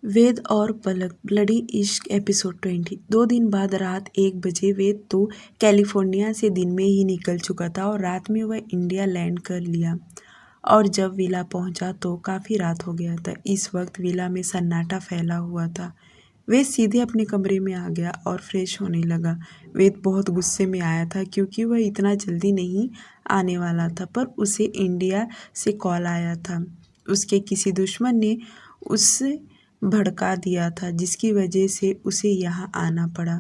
वेद और पलक ब्लडी इश्क एपिसोड 20। 2 दिन बाद रात 1 बजे वेद तो कैलिफोर्निया से दिन में ही निकल चुका था और रात में वह इंडिया लैंड कर लिया। और जब विला पहुंचा तो काफ़ी रात हो गया था। इस वक्त विला में सन्नाटा फैला हुआ था। वेद सीधे अपने कमरे में आ गया और फ्रेश होने लगा। वेद बहुत गुस्से में आया था क्योंकि वह इतना जल्दी नहीं आने वाला था, पर उसे इंडिया से कॉल आया था। उसके किसी दुश्मन ने उसे भड़का दिया था, जिसकी वजह से उसे यहाँ आना पड़ा।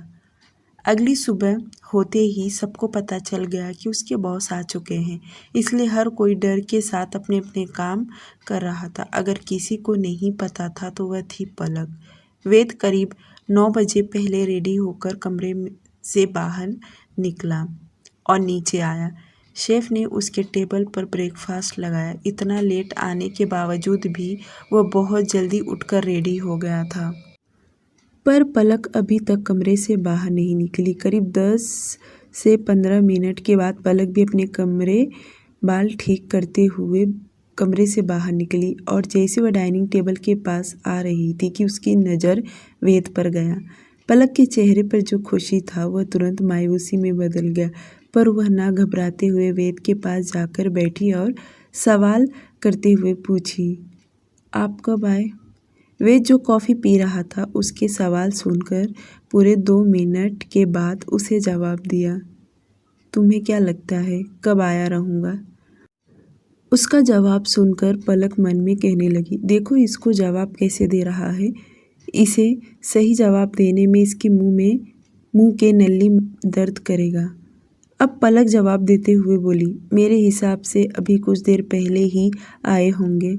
अगली सुबह होते ही सबको पता चल गया कि उसके बॉस आ चुके हैं, इसलिए हर कोई डर के साथ अपने अपने काम कर रहा था। अगर किसी को नहीं पता था तो वह थी पलक। वेद करीब 9 बजे पहले रेडी होकर कमरे से बाहर निकला और नीचे आया। शेफ ने उसके टेबल पर ब्रेकफास्ट लगाया। इतना लेट आने के बावजूद भी वह बहुत जल्दी उठकर रेडी हो गया था। पर पलक अभी तक कमरे से बाहर नहीं निकली। करीब 10 से 15 मिनट के बाद पलक भी अपने बाल ठीक करते हुए कमरे से बाहर निकली और जैसे वह डाइनिंग टेबल के पास आ रही थी कि उसकी नज़र वेद पर गया। पलक के चेहरे पर जो खुशी था वह तुरंत मायूसी में बदल गया, पर वह ना घबराते हुए वेद के पास जाकर बैठी और सवाल करते हुए पूछी, आप कब आए? वेद जो कॉफ़ी पी रहा था उसके सवाल सुनकर पूरे 2 मिनट के बाद उसे जवाब दिया, तुम्हें क्या लगता है कब आया रहूँगा? उसका जवाब सुनकर पलक मन में कहने लगी, देखो इसको जवाब कैसे दे रहा है। इसे सही जवाब देने में इसके मुंह के नल्ली दर्द करेगा। अब पलक जवाब देते हुए बोली, मेरे हिसाब से अभी कुछ देर पहले ही आए होंगे।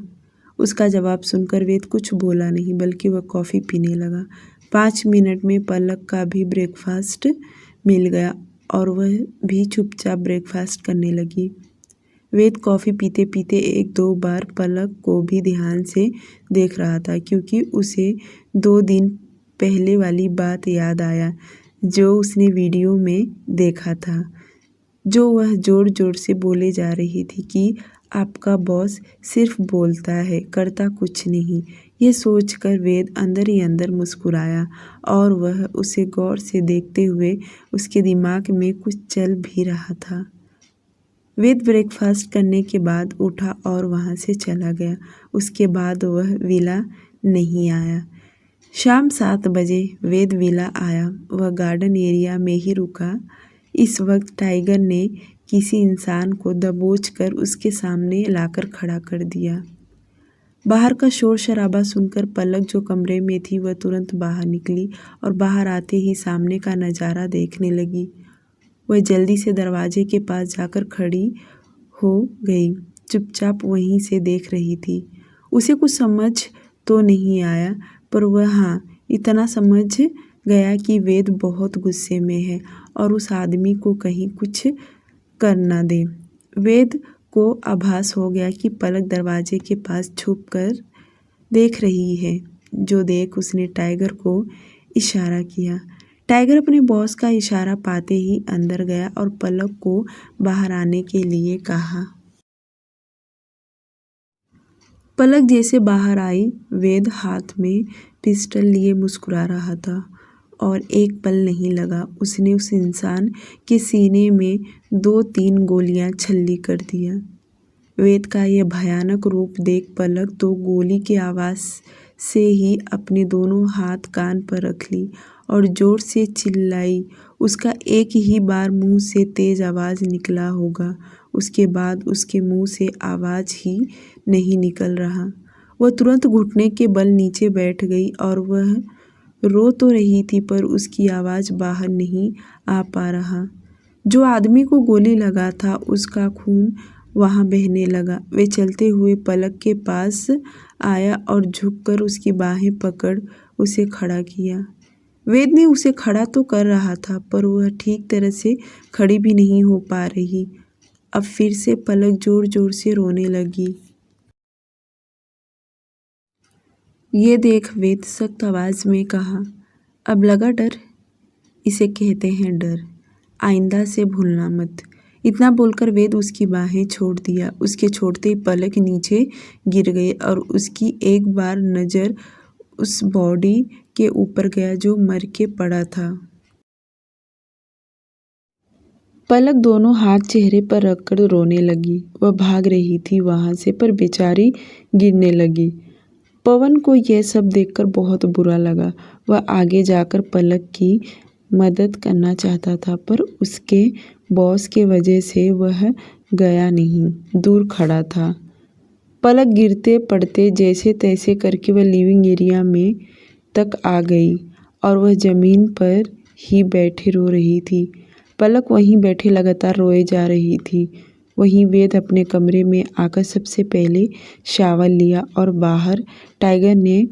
उसका जवाब सुनकर वेद कुछ बोला नहीं, बल्कि वह कॉफ़ी पीने लगा। 5 मिनट में पलक का भी ब्रेकफास्ट मिल गया और वह भी चुपचाप ब्रेकफास्ट करने लगी। वेद कॉफ़ी पीते पीते 1-2 बार पलक को भी ध्यान से देख रहा था, क्योंकि उसे 2 दिन पहले वाली बात याद आया जो उसने वीडियो में देखा था, जो वह जोर जोर से बोले जा रही थी कि आपका बॉस सिर्फ बोलता है, करता कुछ नहीं। यह सोचकर वेद अंदर ही अंदर मुस्कुराया और वह उसे गौर से देखते हुए उसके दिमाग में कुछ चल भी रहा था। वेद ब्रेकफास्ट करने के बाद उठा और वहाँ से चला गया। उसके बाद वह विला नहीं आया। शाम 7 बजे वेद विला आया। वह गार्डन एरिया में ही रुका। इस वक्त टाइगर ने किसी इंसान को दबोचकर उसके सामने लाकर खड़ा कर दिया। बाहर का शोर शराबा सुनकर पलक जो कमरे में थी वह तुरंत बाहर निकली और बाहर आते ही सामने का नज़ारा देखने लगी। वह जल्दी से दरवाजे के पास जाकर खड़ी हो गई, चुपचाप वहीं से देख रही थी। उसे कुछ समझ तो नहीं आया, पर वह इतना समझ गया कि वेद बहुत गुस्से में है और उस आदमी को कहीं कुछ कर न दे। वेद को आभास हो गया कि पलक दरवाजे के पास छुप कर देख रही है। जो देख उसने टाइगर को इशारा किया। टाइगर अपने बॉस का इशारा पाते ही अंदर गया और पलक को बाहर आने के लिए कहा। पलक जैसे बाहर आई, वेद हाथ में पिस्टल लिए मुस्कुरा रहा था और एक पल नहीं लगा उसने उस इंसान के सीने में 2-3 गोलियां छल्ली कर दिया। वेद का यह भयानक रूप देख पलक तो गोली की आवाज़ से ही अपने दोनों हाथ कान पर रख ली और ज़ोर से चिल्लाई। उसका एक ही बार मुंह से तेज़ आवाज़ निकला होगा, उसके बाद उसके मुंह से आवाज़ ही नहीं निकल रहा। वह तुरंत घुटने के बल नीचे बैठ गई और वह रो तो रही थी, पर उसकी आवाज़ बाहर नहीं आ पा रहा। जो आदमी को गोली लगा था उसका खून वहाँ बहने लगा। वे चलते हुए पलक के पास आया और झुककर उसकी बाहें पकड़ उसे खड़ा किया। वेद ने उसे खड़ा तो कर रहा था, पर वह ठीक तरह से खड़ी भी नहीं हो पा रही। अब फिर से पलक जोर जोर से रोने लगी। ये देख वेद सख्त आवाज़ में कहा, अब लगा डर? इसे कहते हैं डर, आइंदा से भूलना मत। इतना बोलकर वेद उसकी बाहें छोड़ दिया। उसके छोड़ते ही पलक नीचे गिर गई और उसकी एक बार नज़र उस बॉडी के ऊपर गया जो मर के पड़ा था। पलक दोनों हाथ चेहरे पर रखकर रोने लगी। वह भाग रही थी वहां से, पर बेचारी गिरने लगी। पवन को यह सब देखकर बहुत बुरा लगा। वह आगे जाकर पलक की मदद करना चाहता था, पर उसके बॉस के वजह से वह गया नहीं, दूर खड़ा था। पलक गिरते पड़ते जैसे तैसे करके वह लिविंग एरिया में तक आ गई और वह जमीन पर ही बैठे रो रही थी। पलक वहीं बैठे लगातार रोए जा रही थी। वहीं वेद अपने कमरे में आकर सबसे पहले शावर लिया और बाहर टाइगर ने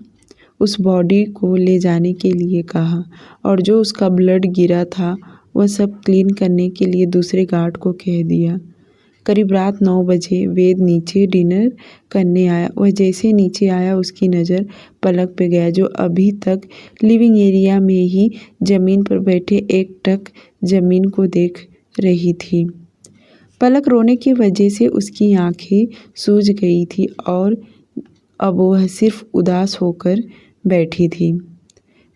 उस बॉडी को ले जाने के लिए कहा और जो उसका ब्लड गिरा था वह सब क्लीन करने के लिए दूसरे गार्ड को कह दिया। करीब रात 9 बजे वेद नीचे डिनर करने आया। वह जैसे नीचे आया उसकी नज़र पलक पे गया, जो अभी तक लिविंग एरिया में ही ज़मीन पर बैठे एकटक ज़मीन को देख रही थी। पलक रोने की वजह से उसकी आंखें सूज गई थी और अब वह सिर्फ उदास होकर बैठी थी।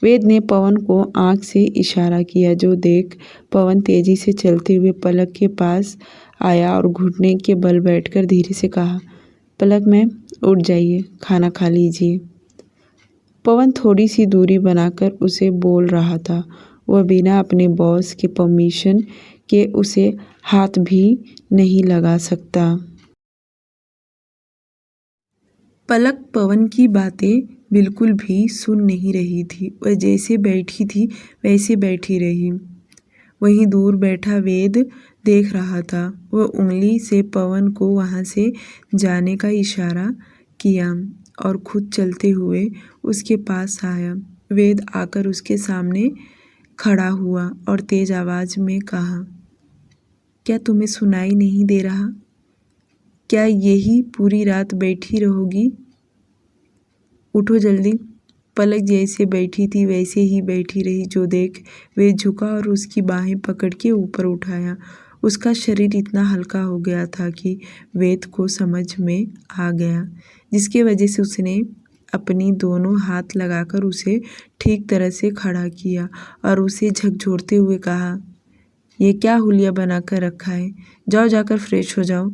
वेद ने पवन को आंख से इशारा किया, जो देख पवन तेजी से चलते हुए पलक के पास आया और घुटने के बल बैठकर धीरे से कहा, पलक मैम उठ जाइए, खाना खा लीजिए। पवन थोड़ी सी दूरी बनाकर उसे बोल रहा था। वह बिना अपने बॉस के परमिशन के उसे हाथ भी नहीं लगा सकता। पलक पवन की बातें बिल्कुल भी सुन नहीं रही थी। वह जैसे बैठी थी वैसे बैठी रही। वहीं दूर बैठा वेद देख रहा था। वह उंगली से पवन को वहां से जाने का इशारा किया और खुद चलते हुए उसके पास आया। वेद आकर उसके सामने खड़ा हुआ और तेज आवाज में कहा, क्या तुम्हें सुनाई नहीं दे रहा? क्या यही पूरी रात बैठी रहोगी? उठो जल्दी। पलक जैसे बैठी थी वैसे ही बैठी रही, जो देख वेद झुका और उसकी बाहें पकड़ के ऊपर उठाया। उसका शरीर इतना हल्का हो गया था कि वेद को समझ में आ गया, जिसके वजह से उसने अपनी दोनों हाथ लगाकर उसे ठीक तरह से खड़ा किया और उसे झकझोरते हुए कहा, ये क्या हुलिया बनाकर रखा है? जाओ जाकर फ्रेश हो जाओ।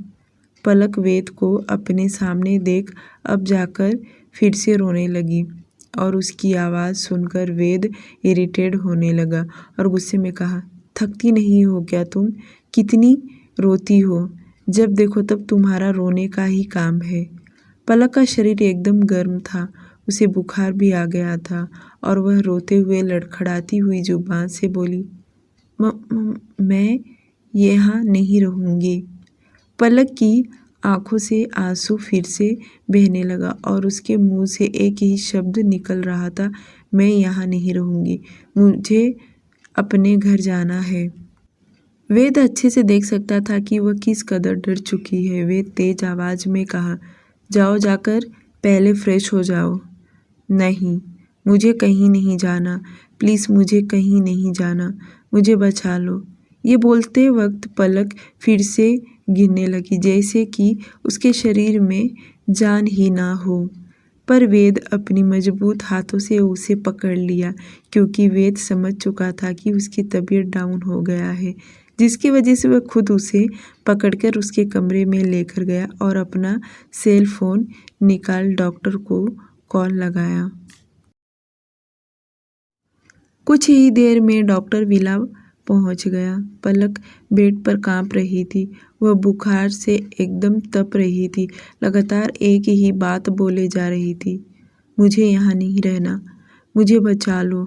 पलक वेद को अपने सामने देख अब जाकर फिर से रोने लगी और उसकी आवाज़ सुनकर वेद इरिटेट होने लगा और गुस्से में कहा, थकती नहीं हो क्या तुम? कितनी रोती हो? जब देखो तब तुम्हारा रोने का ही काम है। पलक का शरीर एकदम गर्म था, उसे बुखार भी आ गया था और वह रोते हुए लड़खड़ाती हुई जुबान से बोली, मैं यहाँ नहीं रहूँगी। पलक की आंखों से आंसू फिर से बहने लगा और उसके मुंह से एक ही शब्द निकल रहा था, मैं यहाँ नहीं रहूँगी, मुझे अपने घर जाना है। वेद अच्छे से देख सकता था कि वह किस कदर डर चुकी है। वेद तेज आवाज में कहा, जाओ जाकर पहले फ्रेश हो जाओ। नहीं, मुझे कहीं नहीं जाना, प्लीज़ मुझे कहीं नहीं जाना, मुझे बचा लो। ये बोलते वक्त पलक फिर से गिरने लगी, जैसे कि उसके शरीर में जान ही ना हो। पर वेद अपनी मजबूत हाथों से उसे पकड़ लिया, क्योंकि वेद समझ चुका था कि उसकी तबीयत डाउन हो गया है, जिसकी वजह से वह खुद उसे पकड़कर उसके कमरे में लेकर गया और अपना सेल फोन निकाल डॉक्टर को कॉल लगाया। कुछ ही देर में डॉक्टर विला पहुंच गया। पलक बेड पर कांप रही थी। वह बुखार से एकदम तप रही थी, लगातार एक ही बात बोले जा रही थी, मुझे यहाँ नहीं रहना, मुझे बचा लो,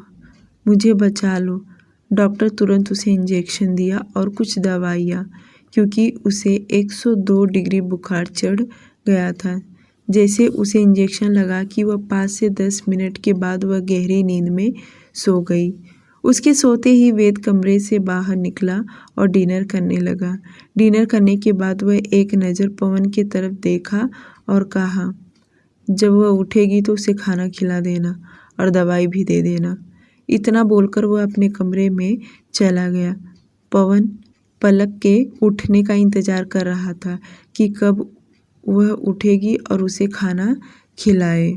मुझे बचा लो। डॉक्टर तुरंत उसे इंजेक्शन दिया और कुछ दवाइयाँ, क्योंकि उसे 102 डिग्री बुखार चढ़ गया था। जैसे उसे इंजेक्शन लगा कि वह 5 से 10 मिनट के बाद वह गहरी नींद में सो गई। उसके सोते ही वेद कमरे से बाहर निकला और डिनर करने लगा। डिनर करने के बाद वह एक नज़र पवन की तरफ देखा और कहा, जब वह उठेगी तो उसे खाना खिला देना और दवाई भी दे देना। इतना बोलकर वह अपने कमरे में चला गया। पवन पलक के उठने का इंतज़ार कर रहा था कि कब वह उठेगी और उसे खाना खिलाए।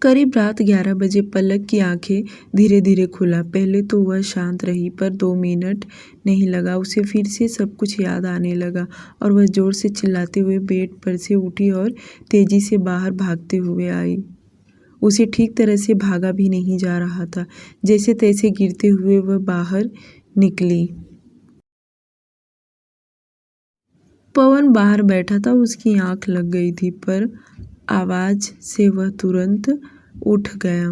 करीब रात 11 बजे पलक की आंखें धीरे धीरे खुला। पहले तो वह शांत रही, पर 2 मिनट नहीं लगा, उसे फिर से सब कुछ याद आने लगा और वह जोर से चिल्लाते हुए बेड पर से उठी और तेजी से बाहर भागते हुए आई। उसे ठीक तरह से भागा भी नहीं जा रहा था। जैसे तैसे गिरते हुए वह बाहर निकली। पवन बाहर बैठा था, उसकी आंख लग गई थी, पर आवाज से वह तुरंत उठ गया।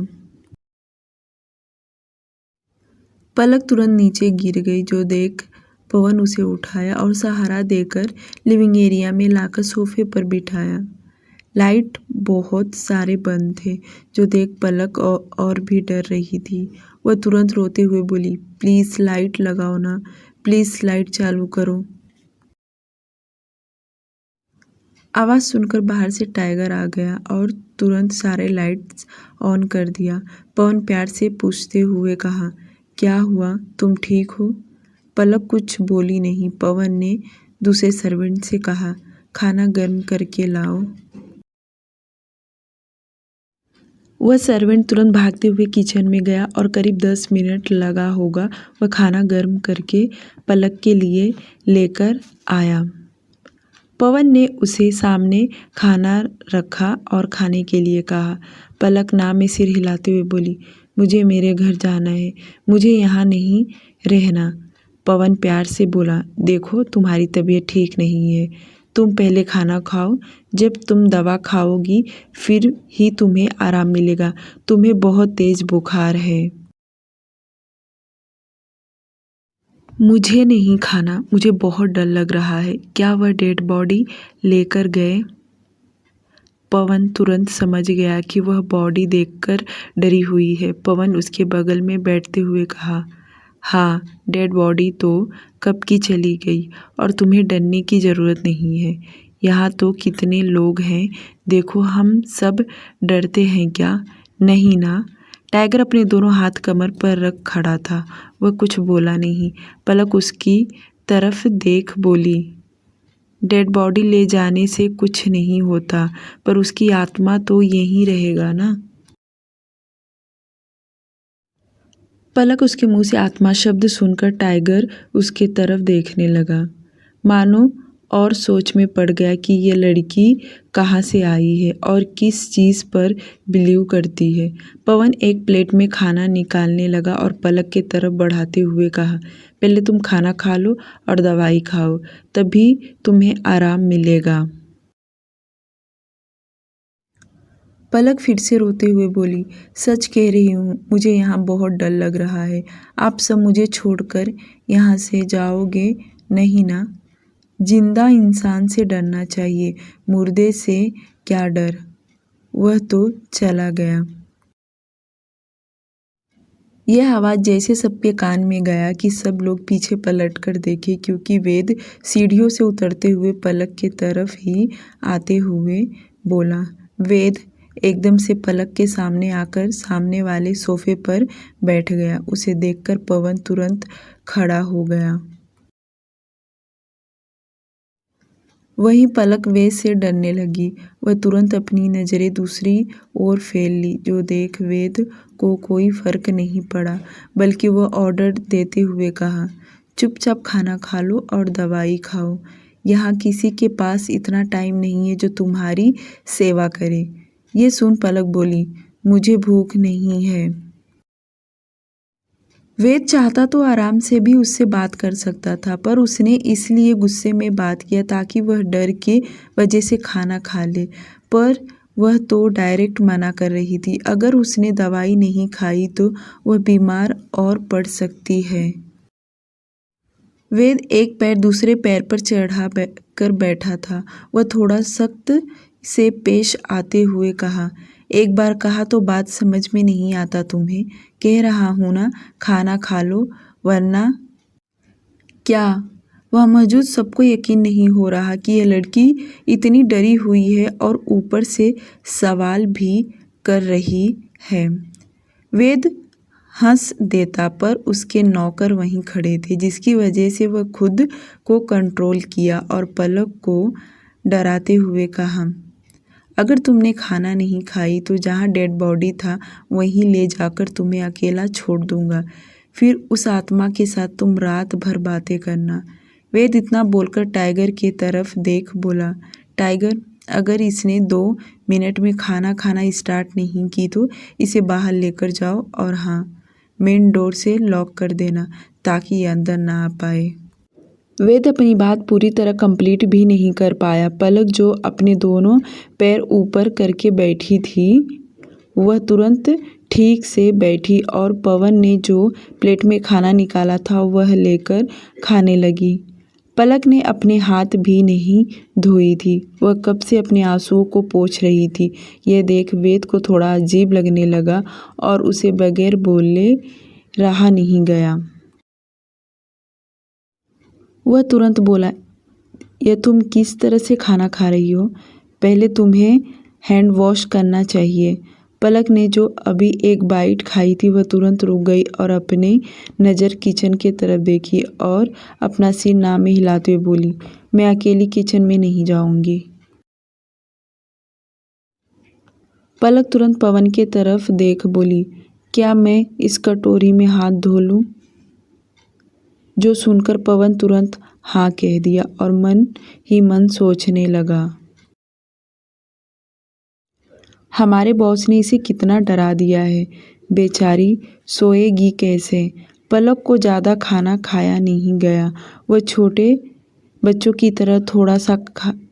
पलक तुरंत नीचे गिर गई, जो देख पवन उसे उठाया और सहारा देकर लिविंग एरिया में लाकर सोफे पर बिठाया। लाइट बहुत सारे बंद थे, जो देख पलक और भी डर रही थी। वह तुरंत रोते हुए बोली, प्लीज़ लाइट लगाओ ना, प्लीज़ लाइट चालू करो। आवाज़ सुनकर बाहर से टाइगर आ गया और तुरंत सारे लाइट्स ऑन कर दिया। पवन प्यार से पूछते हुए कहा, क्या हुआ, तुम ठीक हो? पलक कुछ बोली नहीं। पवन ने दूसरे सर्वेंट से कहा, खाना गर्म करके लाओ। वह सर्वेंट तुरंत भागते हुए किचन में गया और करीब 10 मिनट लगा होगा वह खाना गर्म करके पलक के लिए लेकर आया। पवन ने उसे सामने खाना रखा और खाने के लिए कहा। पलक ना में सिर हिलाते हुए बोली, मुझे मेरे घर जाना है, मुझे यहाँ नहीं रहना। पवन प्यार से बोला, देखो तुम्हारी तबीयत ठीक नहीं है, तुम पहले खाना खाओ, जब तुम दवा खाओगी फिर ही तुम्हें आराम मिलेगा, तुम्हें बहुत तेज बुखार है। मुझे नहीं खाना, मुझे बहुत डर लग रहा है। क्या वह डेड बॉडी लेकर गए? पवन तुरंत समझ गया कि वह बॉडी देखकर डरी हुई है। पवन उसके बगल में बैठते हुए कहा, हाँ, डेड बॉडी तो कब की चली गई और तुम्हें डरने की ज़रूरत नहीं है। यहाँ तो कितने लोग हैं, देखो हम सब डरते हैं क्या? नहीं ना। टाइगर अपने दोनों हाथ कमर पर रख खड़ा था। वह कुछ बोला नहीं। पलक उसकी तरफ देख बोली, डेड बॉडी ले जाने से कुछ नहीं होता, पर उसकी आत्मा तो यहीं रहेगा ना। पलक उसके मुंह से आत्मा शब्द सुनकर टाइगर उसके तरफ देखने लगा, मानो और सोच में पड़ गया कि ये लड़की कहाँ से आई है और किस चीज़ पर बिलीव करती है। पवन एक प्लेट में खाना निकालने लगा और पलक के तरफ बढ़ाते हुए कहा, पहले तुम खाना खा लो और दवाई खाओ, तभी तुम्हें आराम मिलेगा। पलक फिर से रोते हुए बोली, सच कह रही हूँ, मुझे यहाँ बहुत डर लग रहा है। आप सब मुझे छोड़कर यहाँ से जाओगे नहीं ना? जिंदा इंसान से डरना चाहिए, मुर्दे से क्या डर। वह तो चला गया। यह आवाज़ जैसे सबके कान में गया कि सब लोग पीछे पलट कर देखे, क्योंकि वेद सीढ़ियों से उतरते हुए पलक के तरफ ही आते हुए बोला। वेद एकदम से पलक के सामने आकर सामने वाले सोफे पर बैठ गया। उसे देखकर पवन तुरंत खड़ा हो गया। वहीं पलक वेद से डरने लगी। वह तुरंत अपनी नज़रें दूसरी ओर फेर ली, जो देख वेद को कोई फर्क नहीं पड़ा, बल्कि वह ऑर्डर देते हुए कहा, चुपचाप खाना खा लो और दवाई खाओ। यहाँ किसी के पास इतना टाइम नहीं है जो तुम्हारी सेवा करे। ये सुन पलक बोली, मुझे भूख नहीं है। वेद चाहता तो आराम से भी उससे बात कर सकता था, पर उसने इसलिए गुस्से में बात किया ताकि वह डर के वजह से खाना खा ले, पर वह तो डायरेक्ट मना कर रही थी। अगर उसने दवाई नहीं खाई तो वह बीमार और पड़ सकती है। वेद एक पैर दूसरे पैर पर चढ़ा कर बैठा था। वह थोड़ा सख्त से पेश आते हुए कहा, एक बार कहा तो बात समझ में नहीं आता तुम्हें? कह रहा हूँ ना, खाना खा लो वरना। क्या? वह मौजूद सबको यकीन नहीं हो रहा कि यह लड़की इतनी डरी हुई है और ऊपर से सवाल भी कर रही है। वेद हंस देता, पर उसके नौकर वहीं खड़े थे, जिसकी वजह से वह खुद को कंट्रोल किया और पलक को डराते हुए कहा, अगर तुमने खाना नहीं खाई तो जहाँ डेड बॉडी था वहीं ले जाकर तुम्हें अकेला छोड़ दूंगा, फिर उस आत्मा के साथ तुम रात भर बातें करना। वेद इतना बोलकर टाइगर के तरफ देख बोला, टाइगर, अगर इसने 2 मिनट में खाना खाना स्टार्ट नहीं की तो इसे बाहर लेकर जाओ और हाँ, मेन डोर से लॉक कर देना ताकि ये अंदर ना आ पाए। वेद अपनी बात पूरी तरह कंप्लीट भी नहीं कर पाया। पलक जो अपने दोनों पैर ऊपर करके बैठी थी वह तुरंत ठीक से बैठी और पवन ने जो प्लेट में खाना निकाला था वह लेकर खाने लगी। पलक ने अपने हाथ भी नहीं धोई थी, वह कब से अपने आंसुओं को पोंछ रही थी। यह देख वेद को थोड़ा अजीब लगने लगा और उसे बगैर बोले रहा नहीं गया। वह तुरंत बोला, यह तुम किस तरह से खाना खा रही हो? पहले तुम्हें हैंड वॉश करना चाहिए। पलक ने जो अभी एक बाइट खाई थी वह तुरंत रुक गई और अपने नज़र किचन के तरफ देखी और अपना सिर ना में हिलाते हुए बोली, मैं अकेली किचन में नहीं जाऊंगी। पलक तुरंत पवन के तरफ देख बोली, क्या मैं इस कटोरी में हाथ धो लूं? जो सुनकर पवन तुरंत हाँ कह दिया और मन ही मन सोचने लगा, हमारे बॉस ने इसे कितना डरा दिया है, बेचारी सोएगी कैसे। पलक को ज़्यादा खाना खाया नहीं गया, वह छोटे बच्चों की तरह थोड़ा सा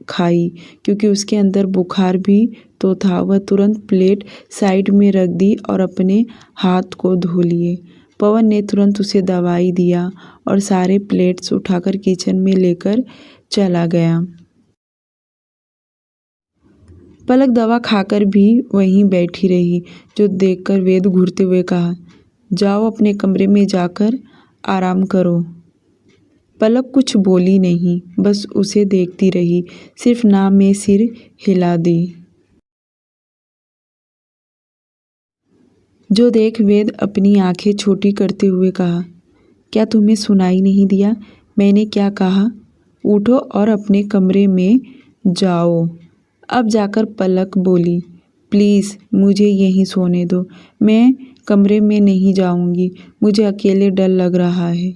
खाई क्योंकि उसके अंदर बुखार भी तो था। वह तुरंत प्लेट साइड में रख दी और अपने हाथ को धो लिए। पवन ने तुरंत उसे दवाई दिया और सारे प्लेट्स उठाकर किचन में लेकर चला गया। पलक दवा खाकर भी वहीं बैठी रही, जो देखकर वेद घूरते हुए कहा, जाओ अपने कमरे में जाकर आराम करो। पलक कुछ बोली नहीं, बस उसे देखती रही, सिर्फ ना में सिर हिला दी। जो देख वेद अपनी आंखें छोटी करते हुए कहा, क्या तुम्हें सुनाई नहीं दिया? मैंने क्या कहा? उठो और अपने कमरे में जाओ। अब जाकर पलक बोली, प्लीज़ मुझे यहीं सोने दो, मैं कमरे में नहीं जाऊंगी, मुझे अकेले डर लग रहा है।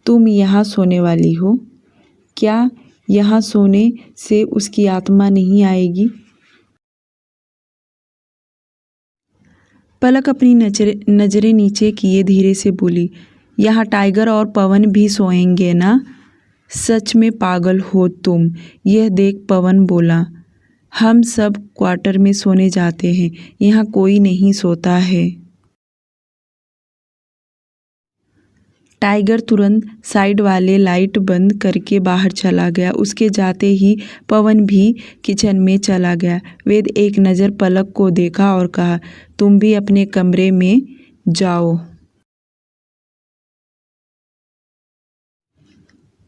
तुम यहाँ सोने वाली हो? क्या यहाँ सोने से उसकी आत्मा नहीं आएगी? पलक अपनी नज़रें नीचे किए धीरे से बोली, यहाँ टाइगर और पवन भी सोएंगे ना? सच में पागल हो तुम। यह देख पवन बोला, हम सब क्वार्टर में सोने जाते हैं, यहाँ कोई नहीं सोता है। टाइगर तुरंत साइड वाले लाइट बंद करके बाहर चला गया। उसके जाते ही पवन भी किचन में चला गया। वेद एक नज़र पलक को देखा और कहा, तुम भी अपने कमरे में जाओ।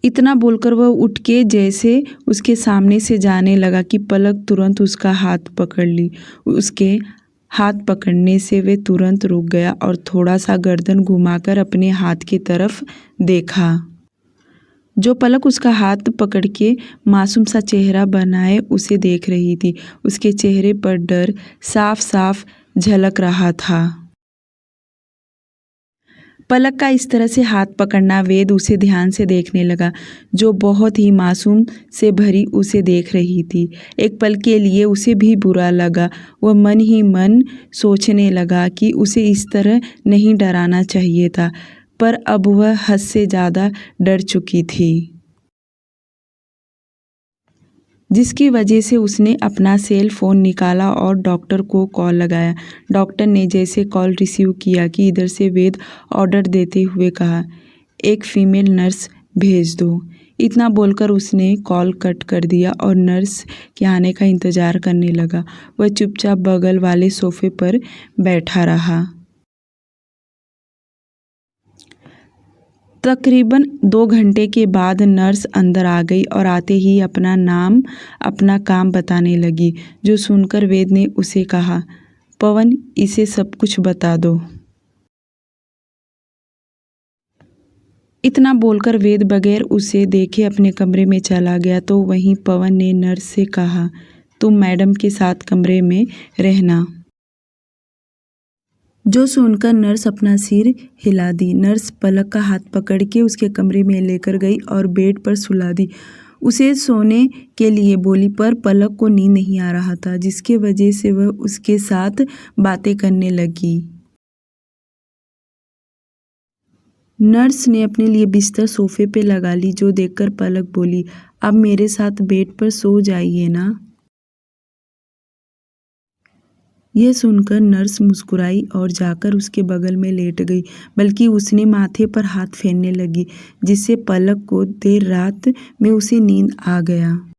इतना बोलकर वह उठ के जैसे उसके सामने से जाने लगा कि पलक तुरंत उसका हाथ पकड़ ली। उसके हाथ पकड़ने से वे तुरंत रुक गया और थोड़ा सा गर्दन घुमाकर अपने हाथ की तरफ देखा। जो पलक उसका हाथ पकड़ के मासूम सा चेहरा बनाए उसे देख रही थी, उसके चेहरे पर डर साफ साफ झलक रहा था। पलक का इस तरह से हाथ पकड़ना, वेद उसे ध्यान से देखने लगा, जो बहुत ही मासूम से भरी उसे देख रही थी। एक पल के लिए उसे भी बुरा लगा। वह मन ही मन सोचने लगा कि उसे इस तरह नहीं डराना चाहिए था, पर अब वह हद से ज़्यादा डर चुकी थी, जिसकी वजह से उसने अपना सेल फ़ोन निकाला और डॉक्टर को कॉल लगाया। डॉक्टर ने जैसे कॉल रिसीव किया कि इधर से वेद ऑर्डर देते हुए कहा, एक फीमेल नर्स भेज दो। इतना बोलकर उसने कॉल कट कर दिया और नर्स के आने का इंतज़ार करने लगा। वह चुपचाप बगल वाले सोफे पर बैठा रहा। तकरीबन 2 घंटे के बाद नर्स अंदर आ गई और आते ही अपना नाम अपना काम बताने लगी, जो सुनकर वेद ने उसे कहा, पवन इसे सब कुछ बता दो। इतना बोलकर वेद बगैर उसे देखे अपने कमरे में चला गया तो वहीं पवन ने नर्स से कहा, तुम मैडम के साथ कमरे में रहना। जो सुनकर नर्स अपना सिर हिला दी। नर्स पलक का हाथ पकड़ के उसके कमरे में लेकर गई और बेड पर सुला दी। उसे सोने के लिए बोली, पर पलक को नींद नहीं आ रहा था, जिसके वजह से वह उसके साथ बातें करने लगी। नर्स ने अपने लिए बिस्तर सोफे पे लगा ली, जो देखकर पलक बोली, अब मेरे साथ बेड पर सो जाइए ना। यह सुनकर नर्स मुस्कुराई और जाकर उसके बगल में लेट गई, बल्कि उसने माथे पर हाथ फेरने लगी, जिससे पलक को देर रात में उसे नींद आ गया।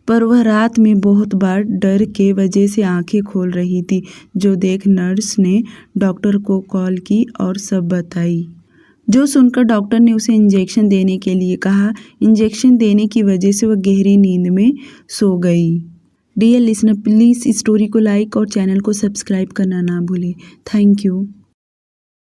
पर वह रात में बहुत बार डर के वजह से आंखें खोल रही थी, जो देख नर्स ने डॉक्टर को कॉल की और सब बताई। जो सुनकर डॉक्टर ने उसे इंजेक्शन देने के लिए कहा। इंजेक्शन देने की वजह से वह गहरी नींद में सो गई। डियर लिसनर, प्लीज़ स्टोरी को लाइक और चैनल को सब्सक्राइब करना ना भूलें। Thank you.